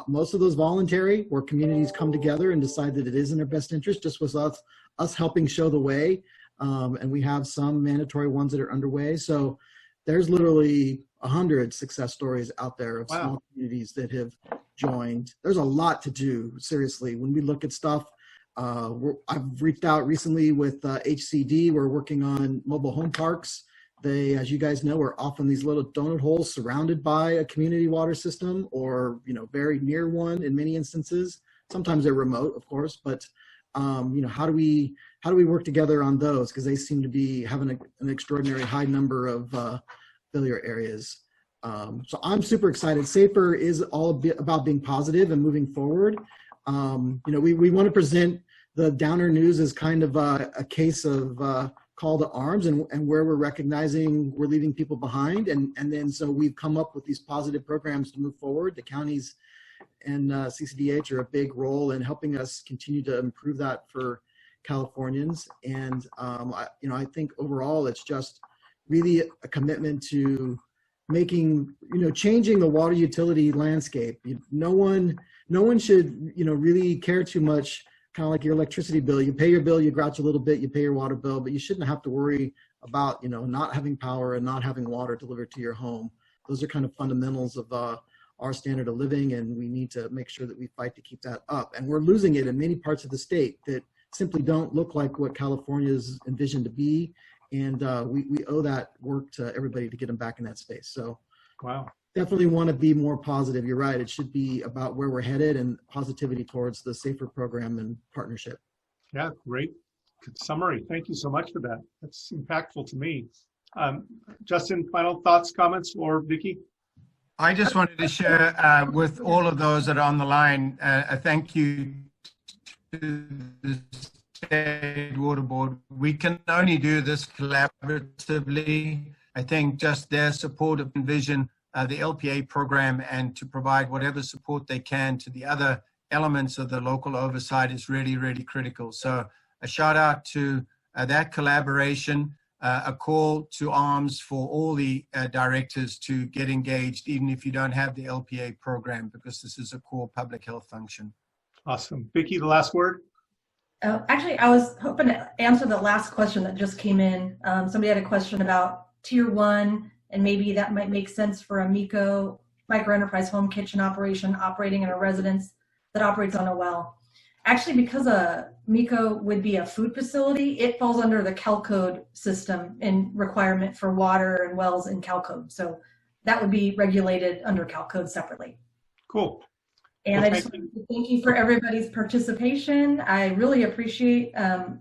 Speaker 5: Most of those voluntary, where communities come together and decide that it is in their best interest, just with us helping show the way. And we have some mandatory ones that are underway. So there's literally 100 success stories out there of small communities that have joined. There's a lot to do, seriously. When we look at stuff, I've reached out recently with HCD. We're working on mobile home parks. They, as you guys know, are often these little donut holes surrounded by a community water system, or very near one in many instances. Sometimes they're remote, of course, but how do we work together on those, because they seem to be having an extraordinary high number of failure areas. So I'm super excited. SAFER is all about being positive and moving forward. We want to present the downer news as kind of a case of call to arms, and where we're recognizing we're leaving people behind. And then so we've come up with these positive programs to move forward. The counties and CCDEH are a big role in helping us continue to improve that for Californians. And I think overall it's just really a commitment to making, changing the water utility landscape. No one should, really care too much, kind of like your electricity bill. You pay your bill, you grouch a little bit, you pay your water bill, but you shouldn't have to worry about, not having power and not having water delivered to your home. Those are kind of fundamentals of our standard of living, and we need to make sure that we fight to keep that up. And we're losing it in many parts of the state that simply don't look like what California is envisioned to be. And we owe that work to everybody to get them back in that space. So
Speaker 7: wow.
Speaker 5: Definitely want to be more positive. You're right. It should be about where we're headed and positivity towards the SAFER program and partnership.
Speaker 7: Yeah, great. Good summary. Thank you so much for that. That's impactful to me. Justin, final thoughts, comments, or Vicky?
Speaker 4: I just wanted to share with all of those that are on the line, a thank you to the State Water Board. We can only do this collaboratively. I think just their support of Envision, the LPA program, and to provide whatever support they can to the other elements of the local oversight is really, really critical. So a shout out to that collaboration, a call to arms for all the directors to get engaged, even if you don't have the LPA program, because this is a core public health function.
Speaker 7: Awesome. Vicky, the last word?
Speaker 3: Actually, I was hoping to answer the last question that just came in. Somebody had a question about Tier 1, and maybe that might make sense for a MICO, microenterprise home kitchen operation, operating in a residence that operates on a well. Actually, because a MICO would be a food facility, it falls under the CalCode system and requirement for water and wells in CalCode. So that would be regulated under CalCode separately.
Speaker 7: Cool.
Speaker 3: And
Speaker 7: well,
Speaker 3: I just want to thank you for everybody's participation. I really appreciate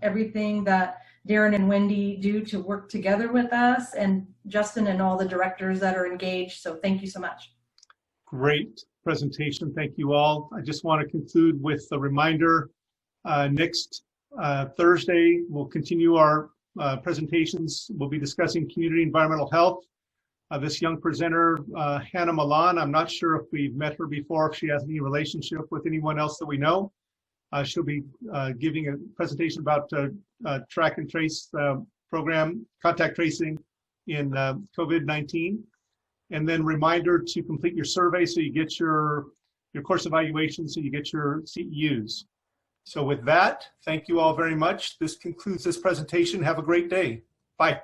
Speaker 3: everything that Darrin and Wendy do to work together with us, and Justin and all the directors that are engaged. So thank you so much.
Speaker 7: Great presentation. Thank you all. I just want to conclude with a reminder. Next Thursday, we'll continue our presentations. We'll be discussing community environmental health. This young presenter, Hannah Milan, I'm not sure if we've met her before, if she has any relationship with anyone else that we know. She'll be giving a presentation about track and trace program, contact tracing in COVID-19. And then reminder to complete your survey so you get your course evaluation, so you get your CEUs. So with that, thank you all very much. This concludes this presentation. Have a great day. Bye.